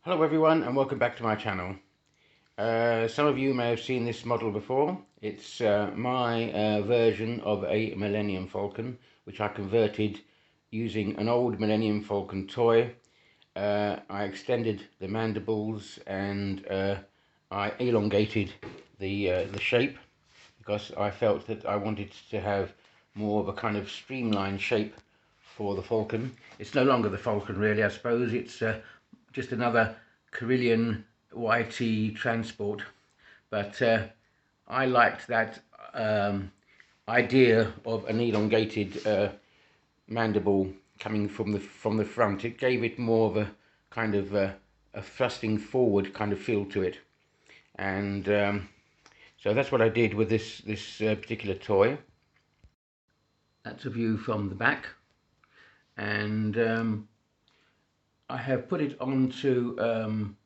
Hello everyone and welcome back to my channel. Some of you may have seen this model before. It's my version of a Millennium Falcon, which I converted using an old Millennium Falcon toy. I extended the mandibles and I elongated the shape because I felt that I wanted to have more of a kind of streamlined shape for the Falcon. It's no longer the Falcon really, I suppose. It's just another Carillion YT transport, but I liked that idea of an elongated mandible coming from the front. It gave it more of a kind of a thrusting forward kind of feel to it, and so that's what I did with this particular toy. That's a view from the back, and I have put it onto an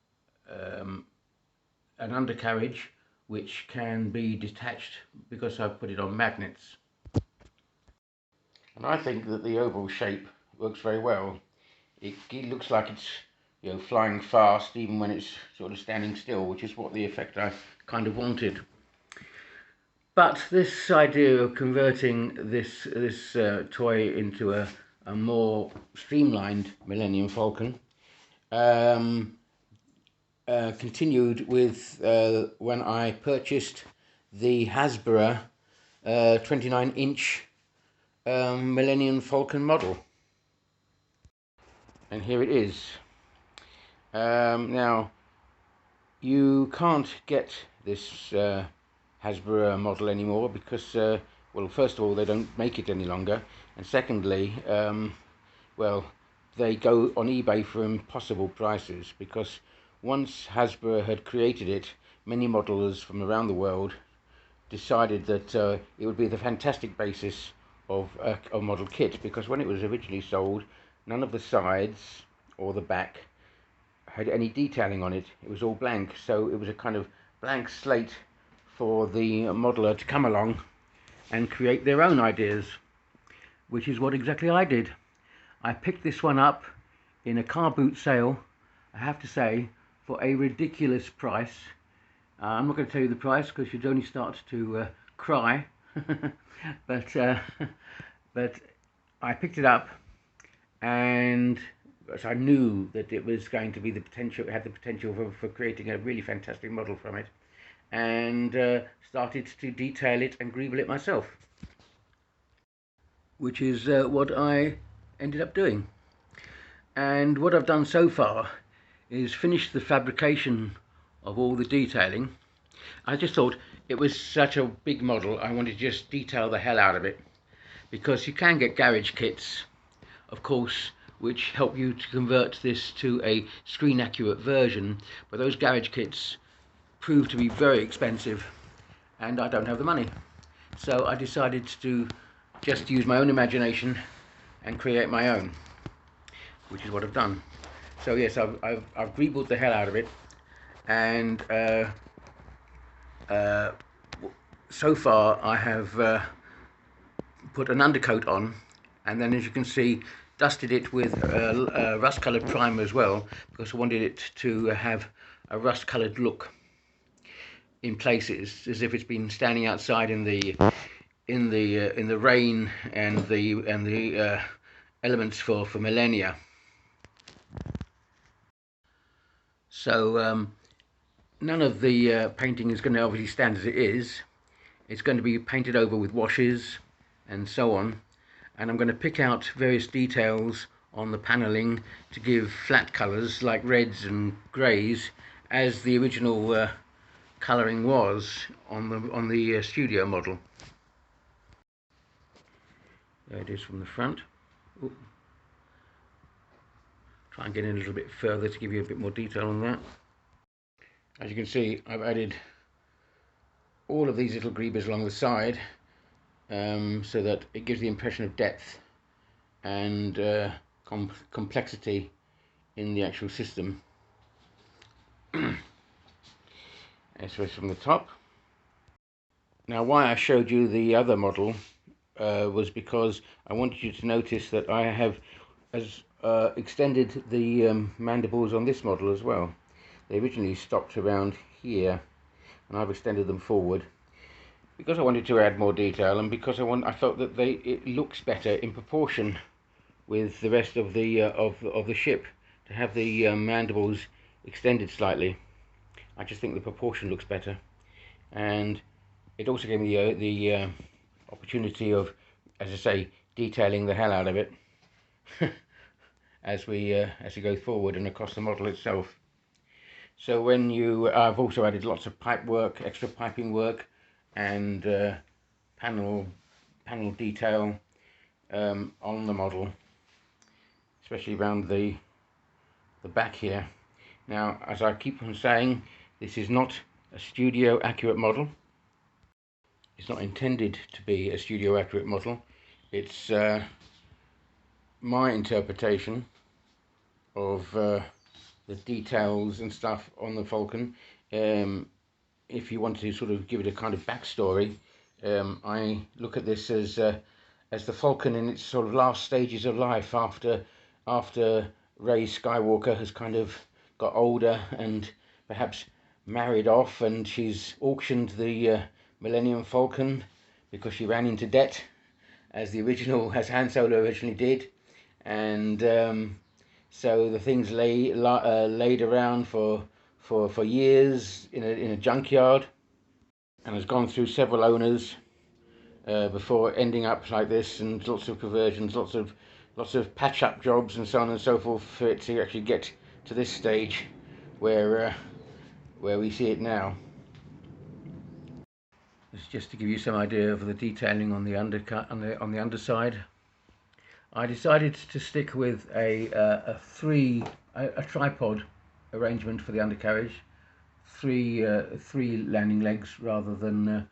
undercarriage which can be detached because I've put it on magnets. And I think that the overall shape works very well. It looks like it's, you know, flying fast even when it's sort of standing still, which is what the effect I kind of wanted. But this idea of converting this toy into a more streamlined Millennium Falcon continued with when I purchased the Hasbro 29-inch Millennium Falcon model. And here it is. Now, you can't get this Hasbro model anymore because, well, first of all, they don't make it any longer, and secondly, well, they go on eBay for impossible prices because once Hasbro had created it, many modelers from around the world decided that it would be the fantastic basis of a model kit, because when it was originally sold, none of the sides or the back had any detailing on it. It was all blank, so it was a kind of blank slate for the modeler to come along and create their own ideas, which is what exactly I did. I picked this one up in a car boot sale, I have to say, for a ridiculous price. I'm not going to tell you the price because you'd only start to cry, but I picked it up, and I knew that it was going to be the potential. It had the potential for creating a really fantastic model from it, and started to detail it and greeble it myself, which is what I ended up doing. And what I've done so far is finish the fabrication of all the detailing. I just thought it was such a big model, I wanted to just detail the hell out of it, because you can get garage kits, of course, which help you to convert this to a screen accurate version, but those garage kits prove to be very expensive and I don't have the money. So I decided to just use my own imagination and create my own, which is what I've done. So yes, I've greebled the hell out of it, and so far I have put an undercoat on, and then, as you can see, dusted it with rust coloured primer as well, because I wanted it to have a rust coloured look in places, as if it's been standing outside in the rain and the elements for millennia. So none of the painting is going to obviously stand as it is. It's going to be painted over with washes and so on, and I'm going to pick out various details on the panelling to give flat colours like reds and greys, as the original colouring was on the studio model. There it is from the front. Ooh. Try and get in a little bit further to give you a bit more detail on that. As you can see, I've added all of these little greebers along the side, so that it gives the impression of depth and complexity in the actual system. As from the top. Now, why I showed you the other model was because I wanted you to notice that I have, as extended the mandibles on this model as well. They originally stopped around here, and I've extended them forward because I wanted to add more detail, and because I felt that it looks better in proportion with the rest of the ship, to have the mandibles extended slightly. I just think the proportion looks better, and it also gave me the opportunity of, as I say, detailing the hell out of it as we go forward and across the model itself. So when I've also added lots of pipe work, extra piping work, and panel detail on the model, especially around the back here. Now, as I keep on saying, this is not a studio accurate model. It's not intended to be a studio accurate model. It's my interpretation of the details and stuff on the Falcon. If you want to sort of give it a kind of backstory, I look at this as the Falcon in its sort of last stages of life after Rey Skywalker has kind of got older and perhaps married off, and she's auctioned the Millennium Falcon because she ran into debt, as Han Solo originally did, and so the thing's laid around for years in a junkyard, and has gone through several owners before ending up like this, and lots of conversions, lots of patch-up jobs, and so on and so forth, for it to actually get to this stage where we see it now. This is just to give you some idea of the detailing on the undercut on the underside. I decided to stick with a tripod arrangement for the undercarriage, three landing legs rather than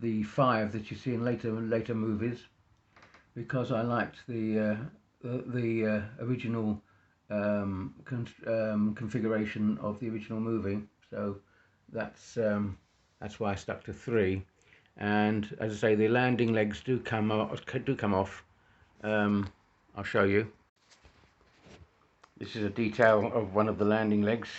the 5 that you see in later movies, because I liked the original configuration of the original movie. So that's why I stuck to 3. And as I say, the landing legs do come off. I'll show you. This is a detail of one of the landing legs,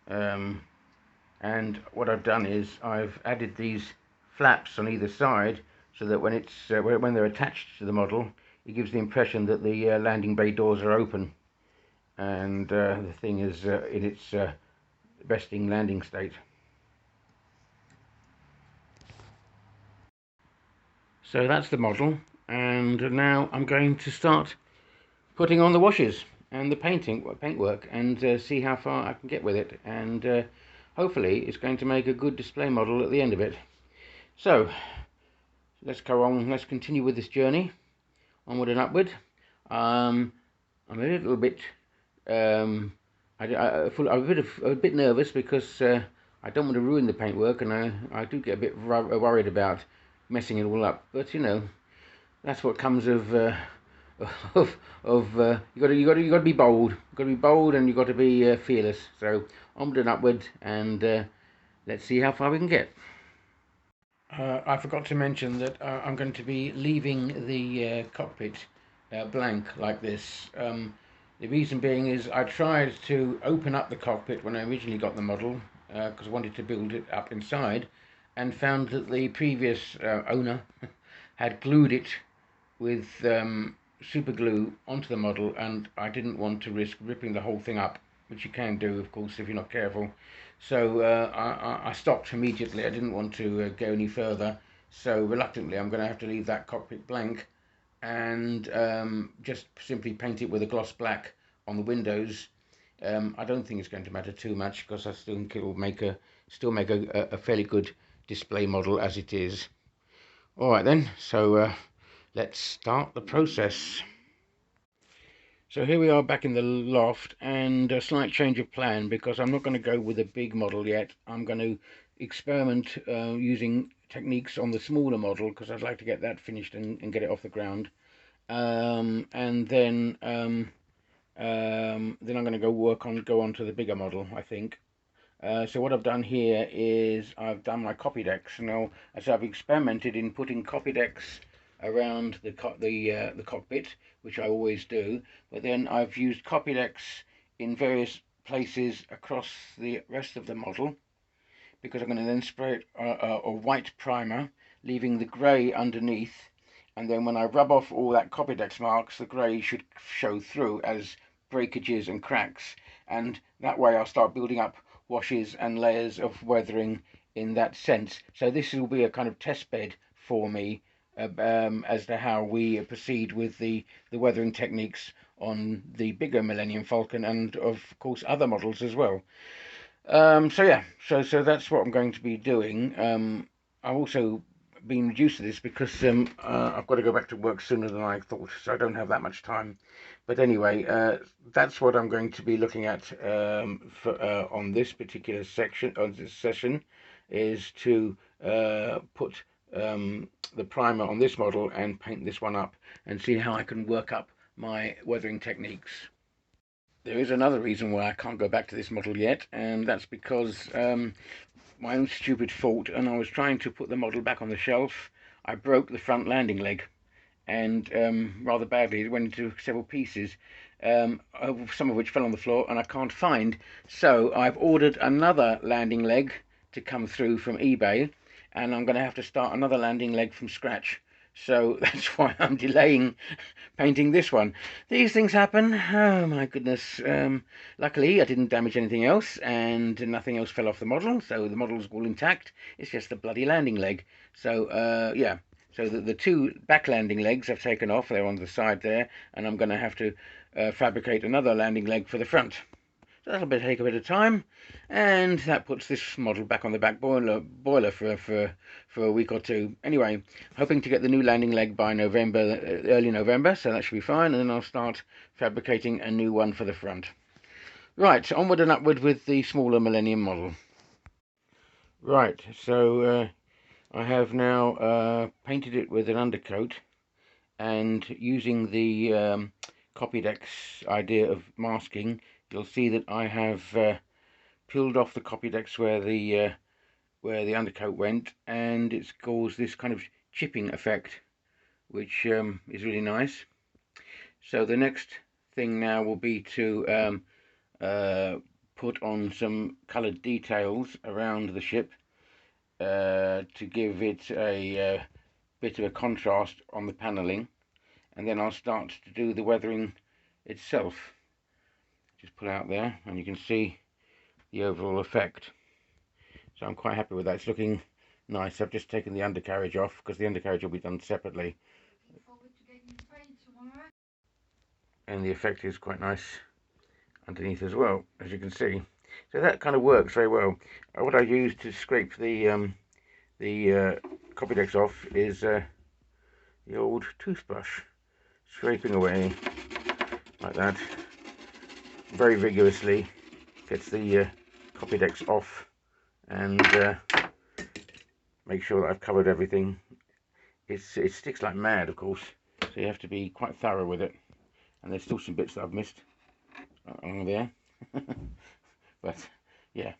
and what I've done is I've added these flaps on either side, so that when they're attached to the model, it gives the impression that the landing bay doors are open, and the thing is in its resting landing state. So that's the model, and now I'm going to start putting on the washes and the paintwork, and see how far I can get with it, and hopefully it's going to make a good display model at the end of it. So let's go on, let's continue with this journey onward and upward. I'm a little bit I'm a bit nervous, because I don't want to ruin the paintwork, and I do get a bit worried about messing it all up, but you know, that's what comes of you got to be bold. You've got to be bold, and you've got to be fearless. So onward and upward, and let's see how far we can get. I forgot to mention that I'm going to be leaving the cockpit blank like this. The reason being is I tried to open up the cockpit when I originally got the model, because I wanted to build it up inside, and found that the previous owner had glued it with super glue onto the model, and I didn't want to risk ripping the whole thing up, which you can do, of course, if you're not careful. So I stopped immediately. I didn't want to go any further, so reluctantly I'm going to have to leave that cockpit blank, and just simply paint it with a gloss black on the windows. I don't think it's going to matter too much, because I still think it will still make a fairly good display model as it is. Alright then, so let's start the process. So here we are back in the loft, and a slight change of plan, because I'm not going to go with a big model yet. I'm going to experiment using techniques on the smaller model, because I'd like to get that finished and get it off the ground. And then I'm going to go on to the bigger model, I think. So what I've done here is I've done my copy decks. Now, as I've experimented in putting copy decks around the cockpit, which I always do. But then I've used Copydex in various places across the rest of the model, because I'm going to then spray it a white primer, leaving the grey underneath, and then when I rub off all that Copydex marks, the grey should show through as breakages and cracks, and that way I'll start building up washes and layers of weathering in that sense. So this will be a kind of test bed for me as to how we proceed with the weathering techniques on the bigger Millennium Falcon, and of course other models as well. So yeah, so that's what I'm going to be doing. I've also been reduced to this because I've got to go back to work sooner than I thought, so I don't have that much time. But anyway, that's what I'm going to be looking at on this particular section, on this session, is to put the primer on this model and paint this one up and see how I can work up my weathering techniques. There is another reason why I can't go back to this model yet, and that's because my own stupid fault, and I was trying to put the model back on the shelf. I broke the front landing leg, and rather badly. It went into several pieces, some of which fell on the floor, and I can't find. So I've ordered another landing leg to come through from eBay, and I'm going to have to start another landing leg from scratch. So that's why I'm delaying painting this one. These things happen. Oh my goodness. Luckily I didn't damage anything else, and nothing else fell off the model, so the model's all intact. It's just the bloody landing leg. So yeah, so the two back landing legs I've taken off. They're on the side there, and I'm going to have to fabricate another landing leg for the front. So that'll take a bit of time, and that puts this model back on the back boiler for a week or two. Anyway, hoping to get the new landing leg by November, early November, so that should be fine, and then I'll start fabricating a new one for the front. Right, onward and upward with the smaller Millennium model. Right, so I have now painted it with an undercoat, and using the Copydex idea of masking, you'll see that I have peeled off the Copydex where the undercoat went, and it's caused this kind of chipping effect, which is really nice. So the next thing now will be to put on some coloured details around the ship to give it a bit of a contrast on the panelling, and then I'll start to do the weathering itself. Just pull out there, and you can see the overall effect. So I'm quite happy with that. It's looking nice. I've just taken the undercarriage off because the undercarriage will be done separately. And the effect is quite nice underneath as well, as you can see. So that kind of works very well. What I use to scrape the Copydex off is the old toothbrush, scraping away like that, very vigorously, gets the Copydex off, and make sure that I've covered everything. It sticks like mad, of course, so you have to be quite thorough with it, and there's still some bits that I've missed on there. But yeah,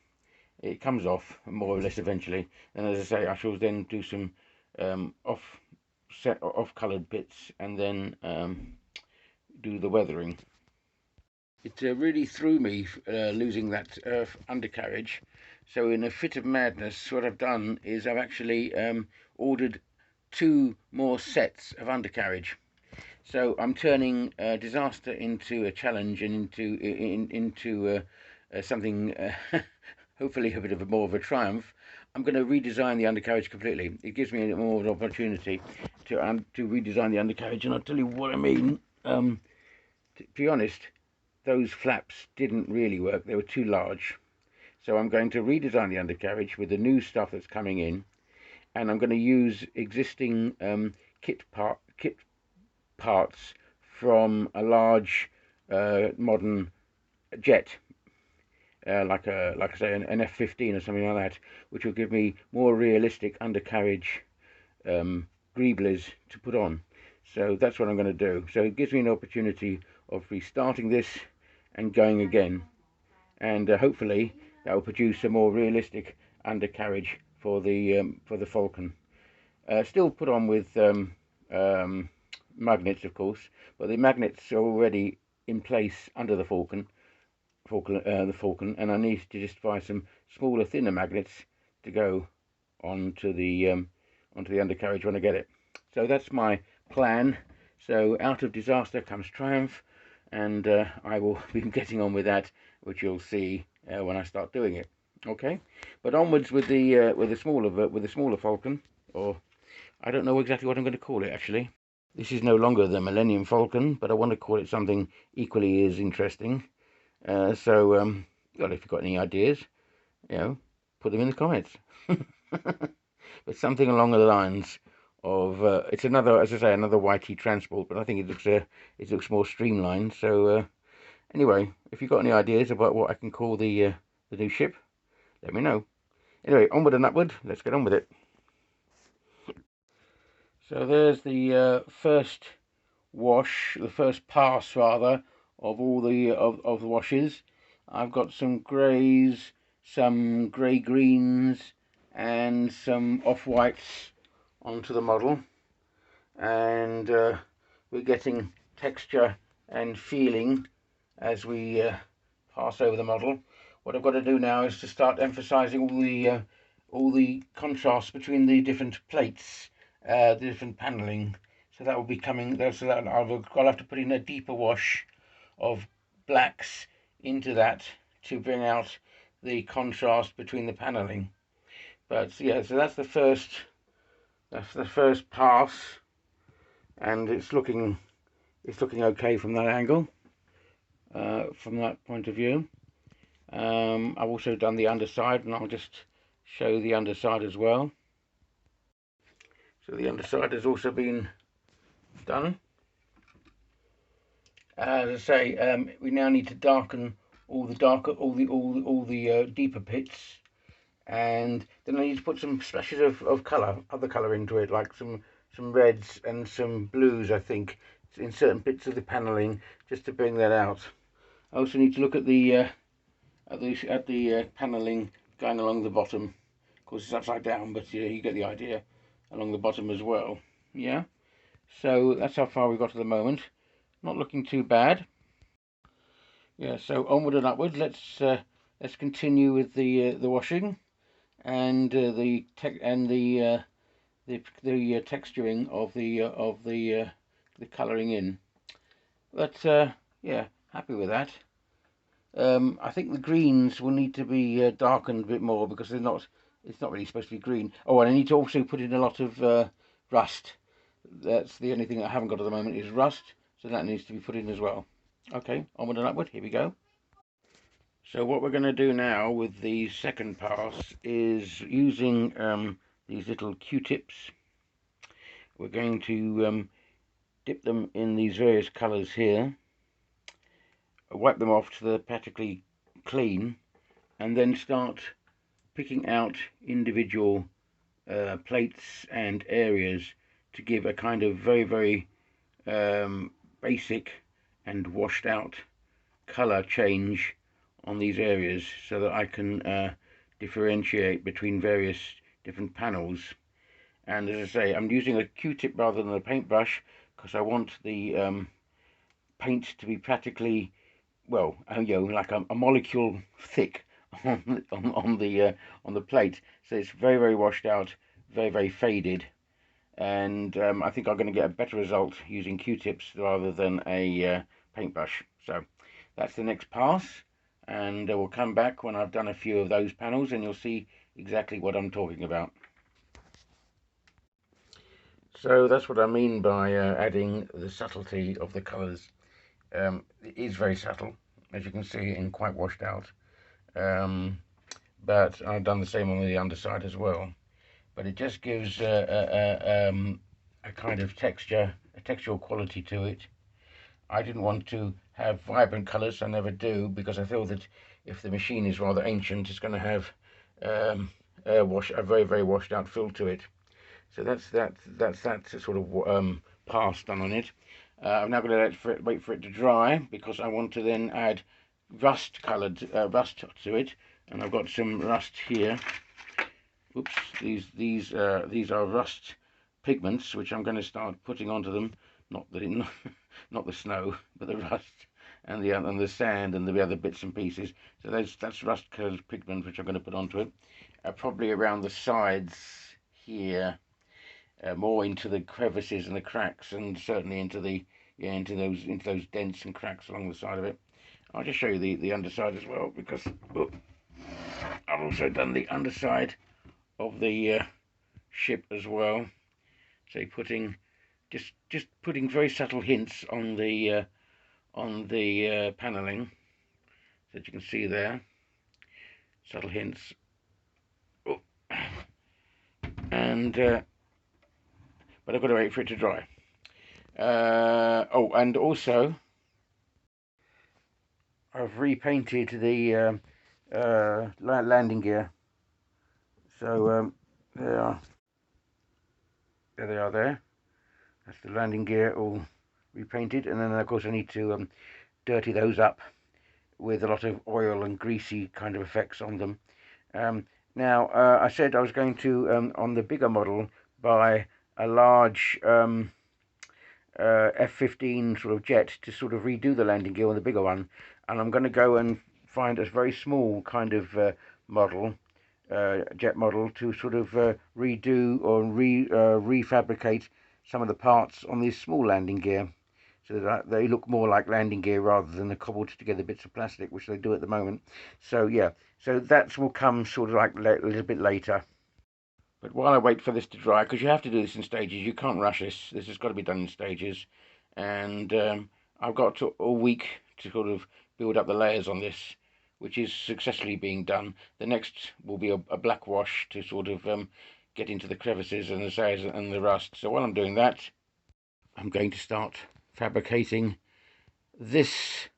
it comes off more or less eventually. And as I say, I shall then do some off coloured bits, and then do the weathering. It really threw me losing that undercarriage. So in a fit of madness, what I've done is I've actually ordered 2 more sets of undercarriage. So I'm turning disaster into a challenge, and into something hopefully a bit of more of a triumph. I'm going to redesign the undercarriage completely. It gives me more of an opportunity to redesign the undercarriage, and I'll tell you what I mean. To be honest, those flaps didn't really work. They were too large. So I'm going to redesign the undercarriage with the new stuff that's coming in, and I'm going to use existing kit parts from a large modern jet, like I say, an F-15 or something like that, which will give me more realistic undercarriage greeblers to put on. So that's what I'm going to do. So it gives me an opportunity of restarting this and going again, and hopefully that will produce a more realistic undercarriage for the Falcon. Still put on with magnets, of course, but the magnets are already in place under the falcon, and I need to just buy some smaller, thinner magnets to go onto the undercarriage when I get it. So that's my plan. So out of disaster comes triumph, and I will be getting on with that, which you'll see when I start doing it. Okay, but onwards with the smaller falcon, or I don't know exactly what I'm going to call it actually. This is no longer the Millennium Falcon, but I want to call it something equally as interesting. Well, if you've got any ideas, put them in the comments. But something along the lines of it's another, as I say, another YT transport, but I think it looks more streamlined. So anyway, if you've got any ideas about what I can call the new ship, let me know. Anyway, onward and upward. Let's get on with it. So there's the first wash, the first pass rather, of all the of the washes. I've got some greys, some grey greens, and some off whites onto the model, and we're getting texture and feeling as we pass over the model. What I've got to do now is to start emphasizing all the contrast between the different plates, the different paneling. So that will be coming, so that I'll have to put in a deeper wash of blacks into that to bring out the contrast between the paneling. But yeah, so that's the first pass, and it's looking okay from that angle, from that point of view. I've also done the underside, and I'll just show the underside as well. So the underside has also been done. As I say, we now need to darken all the deeper bits, and then I need to put some splashes of other colour into it, like some reds and some blues, I think, in certain bits of the paneling, just to bring that out. I also need to look at the paneling going along the bottom. Of course, it's upside down, but you get the idea, along the bottom as well. Yeah. So that's how far we've got at the moment. Not looking too bad. Yeah. So onward and upward. Let's continue with the washing and the texturing of the colouring in. But yeah, happy with that. I think the greens will need to be darkened a bit more because it's not really supposed to be green. Oh, and I need to also put in a lot of rust. That's the only thing I haven't got at the moment is rust, so that needs to be put in as well. Okay, onward and upward, here we go. So what we're going to do now with the second pass is using these little Q-tips. We're going to dip them in these various colours here, wipe them off to they're practically clean, and then start picking out individual plates and areas to give a kind of very basic and washed out colour change on these areas, so that I can differentiate between various different panels. And as I say, I'm using a Q-tip rather than a paintbrush because I want the paint to be practically, well, like a molecule thick on the plate. So it's very washed out, very faded, and I think I'm going to get a better result using Q-tips rather than a paintbrush. So that's the next pass, and we'll come back when I've done a few of those panels, and you'll see exactly what I'm talking about. So that's what I mean by adding the subtlety of the colours. It is very subtle, as you can see, and quite washed out. But I've done the same on the underside as well. But it just gives a kind of texture, a textural quality to it. I didn't want to have vibrant colours, I never do, because I feel that if the machine is rather ancient, it's going to have a very washed out feel to it. So that's that sort of pass done on it. I'm now going to wait for it to dry, because I want to then add rust to it, and I've got some rust here. Oops, these are rust pigments, which I'm going to start putting onto them. Not the not the snow, but the rust and the sand and the other bits and pieces. So that's rust-colored pigment which I'm going to put onto it. Probably around the sides here, more into the crevices and the cracks, and certainly into the into those dents and cracks along the side of it. I'll just show you the underside as well, because I've also done the underside of the ship as well. So putting just putting very subtle hints on the paneling that you can see there, subtle hints. Oh. And but I've got to wait for it to dry. Oh, and also I've repainted the landing gear. So there they are there. That's the landing gear all repainted, and then of course I need to dirty those up with a lot of oil and greasy kind of effects on them. Now I said I was going to on the bigger model buy a large F-15 sort of jet to sort of redo the landing gear on the bigger one, and I'm going to go and find a very small kind of model, jet model, to sort of redo or refabricate some of the parts on this small landing gear, so that they look more like landing gear rather than the cobbled together bits of plastic, which they do at the moment. So yeah, so that will come sort of like a little bit later. But while I wait for this to dry, because you have to do this in stages, you can't rush this. This has got to be done in stages, and I've got a week to sort of build up the layers on this, which is successfully being done. The next will be a black wash to sort of get into the crevices and the sayers and the rust. So while I'm doing that, I'm going to start fabricating this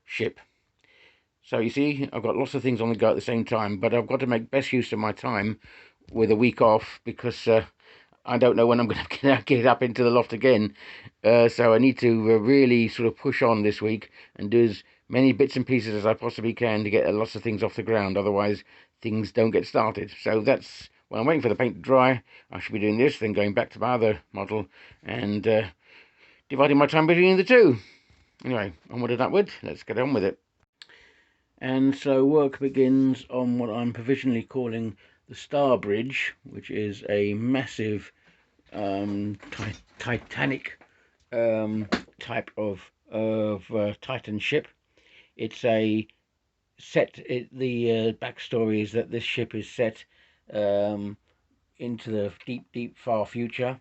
ship. So you see, I've got lots of things on the go at the same time, but I've got to make best use of my time with a week off, because I don't know when I'm going to get up into the loft again. So I need to really sort of push on this week and do as many bits and pieces as I possibly can to get lots of things off the ground. Otherwise, things don't get started. So that's when I'm waiting for the paint to dry. I should be doing this, then going back to my other model and dividing my time between the two. Anyway, onward and upward. Let's get on with it. And so work begins on what I'm provisionally calling the Star Bridge, which is a massive Titanic type of Titan ship. It's a set. The backstory is that this ship is set into the deep far future,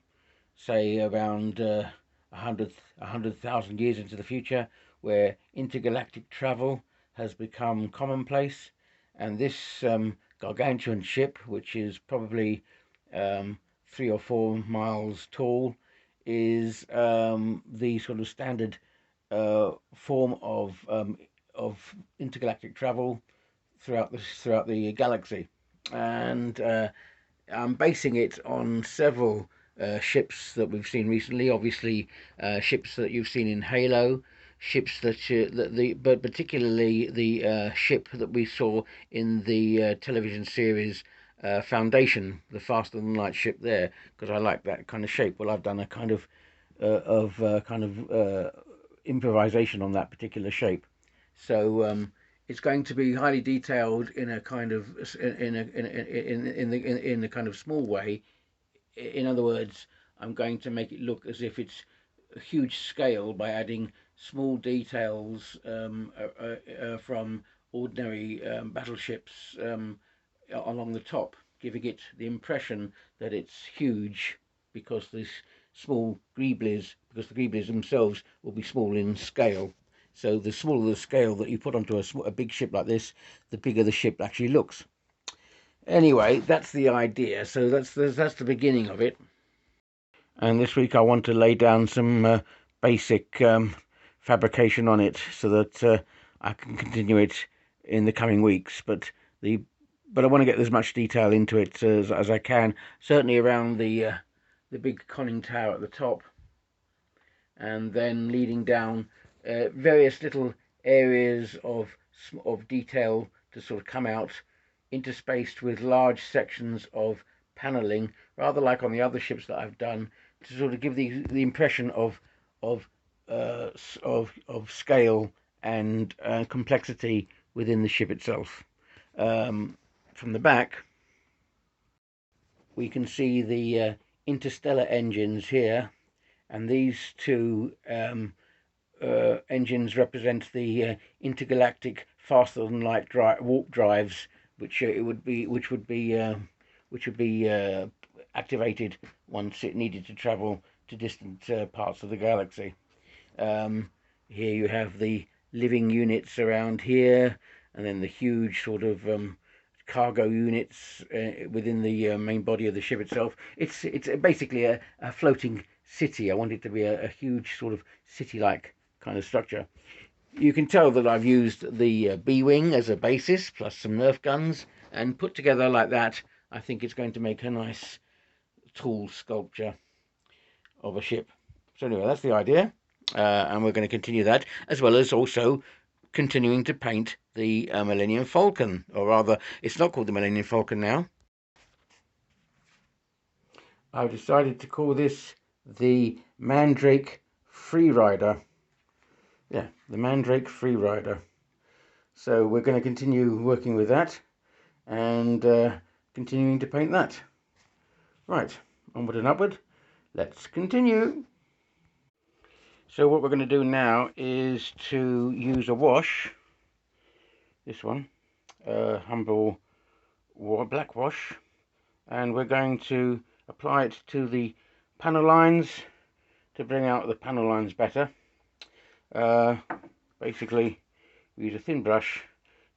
say around 100,000 years into the future, where intergalactic travel has become commonplace, and this gargantuan ship, which is probably 3 or 4 miles tall, is the sort of standard form of intergalactic travel throughout the galaxy, and I'm basing it on several ships that we've seen recently. Obviously, ships that you've seen in Halo, ships but particularly the ship that we saw in the television series Foundation, the faster than light ship there, because I like that kind of shape. Well, I've done a kind of improvisation on that particular shape, so it's going to be highly detailed in a kind of in a kind of small way. In other words, I'm going to make it look as if it's a huge scale by adding small details from ordinary battleships along the top, giving it the impression that it's huge because the Greeblies themselves will be small in scale. So the smaller the scale that you put onto a big ship like this, the bigger the ship actually looks. Anyway, that's the idea. So that's the beginning of it. And this week I want to lay down some basic fabrication on it, so that I can continue it in the coming weeks. But I want to get as much detail into it as I can. Certainly around the big conning tower at the top, and then leading down various little areas of detail to sort of come out, interspaced with large sections of paneling, rather like on the other ships that I've done, to sort of give the impression of scale and complexity within the ship itself. From the back, we can see the interstellar engines here, and these two engines represent the intergalactic faster than light warp drives, which would be activated once it needed to travel to distant parts of the galaxy. Here you have the living units around here, and then the huge sort of cargo units within the main body of the ship itself. It's basically a floating city. I want it to be a huge sort of city-like kind of structure. You can tell that I've used the B-wing as a basis, plus some Nerf guns, and put together like that, I think it's going to make a nice tall sculpture of a ship. So anyway, that's the idea, and we're going to continue that, as well as also continuing to paint the Millennium Falcon, or rather, it's not called the Millennium Falcon now. I've decided to call this the Mandrake Freerider. Yeah, the Mandrake Freerider. So we're going to continue working with that and continuing to paint that. Right, onward and upward. Let's continue. So what we're going to do now is to use a wash, this one, humble black wash, and we're going to apply it to the panel lines to bring out the panel lines better. Basically, we use a thin brush,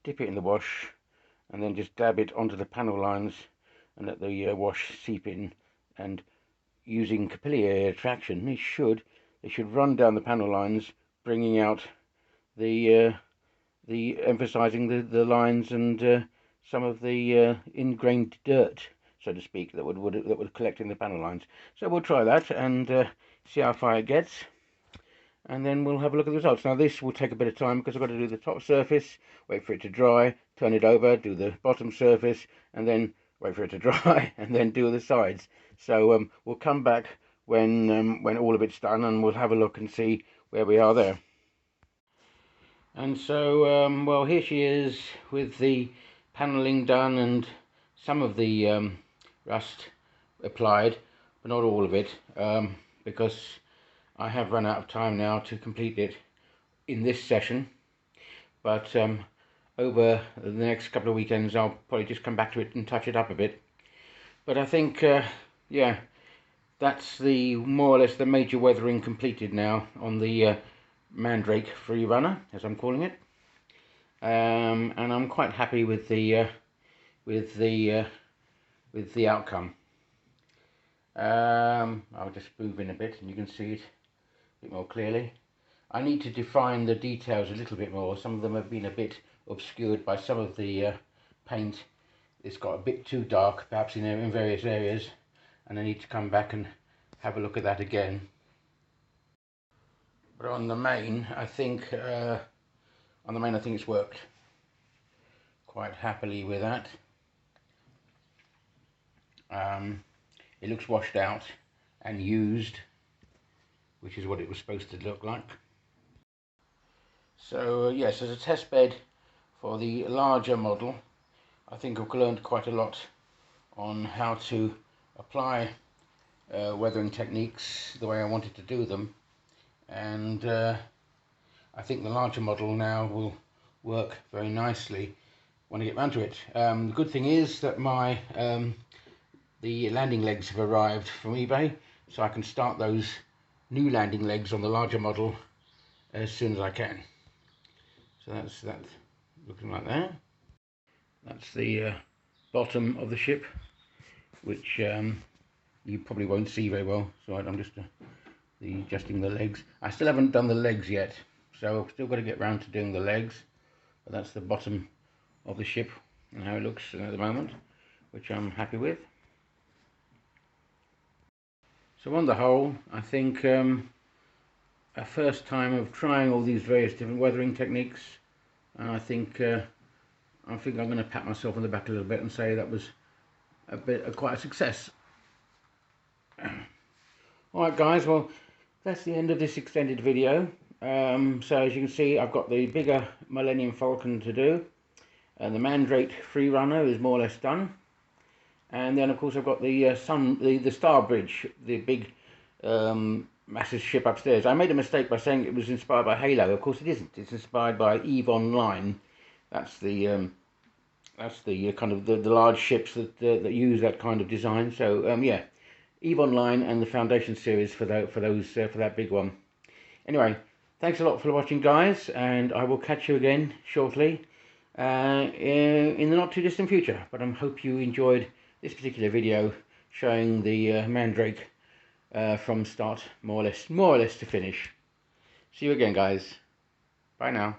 dip it in the wash, and then just dab it onto the panel lines and let the wash seep in. And using capillary attraction, they should run down the panel lines, bringing out the emphasizing the lines and some of the ingrained dirt, so to speak, that would collect in the panel lines. So we'll try that and see how far it gets, and then we'll have a look at the results. Now this will take a bit of time because I've got to do the top surface, wait for it to dry, turn it over, do the bottom surface, and then wait for it to dry, and then do the sides. So we'll come back when all of it's done, and we'll have a look and see where we are there. And so, well, here she is with the panelling done and some of the rust applied, but not all of it, because I have run out of time now to complete it in this session. But over the next couple of weekends, I'll probably just come back to it and touch it up a bit. But I think, yeah, that's the more or less the major weathering completed now on the Mandrake Free Runner, as I'm calling it, and I'm quite happy with the outcome. I'll just move in a bit, and you can see it a bit more clearly. I need to define the details a little bit more. Some of them have been a bit obscured by some of the paint. It's got a bit too dark, perhaps in various areas, and I need to come back and have a look at that again. But on the main, I think it's worked quite happily with that. It looks washed out and used, which is what it was supposed to look like. So yes, as a test bed for the larger model, I think I've learned quite a lot on how to apply weathering techniques the way I wanted to do them. And I think the larger model now will work very nicely when I get round to it. The good thing is that my the landing legs have arrived from eBay, so I can start those new landing legs on the larger model as soon as I can. So that's that, looking like that. That's the bottom of the ship, which you probably won't see very well, so I'm just adjusting the legs. I still haven't done the legs yet, so I've still got to get round to doing the legs, but that's the bottom of the ship and how it looks at the moment, which I'm happy with. So on the whole, I think a first time of trying all these various different weathering techniques, and I think I'm going to pat myself on the back a little bit and say that was quite a success. Alright guys, well that's the end of this extended video. So as you can see, I've got the bigger Millennium Falcon to do, and the Mandrake Freerunner is more or less done, and then of course I've got the the Star Bridge, the big massive ship upstairs. I made a mistake by saying it was inspired by Halo. Of course it isn't. It's inspired by EVE Online. That's the kind of the large ships that use that kind of design. So yeah, EVE Online and the Foundation series for that big one. Anyway, thanks a lot for watching, guys, and I will catch you again shortly in the not too distant future. But I hope you enjoyed this particular video showing the Mandrake from start more or less to finish. See you again, guys. Bye now.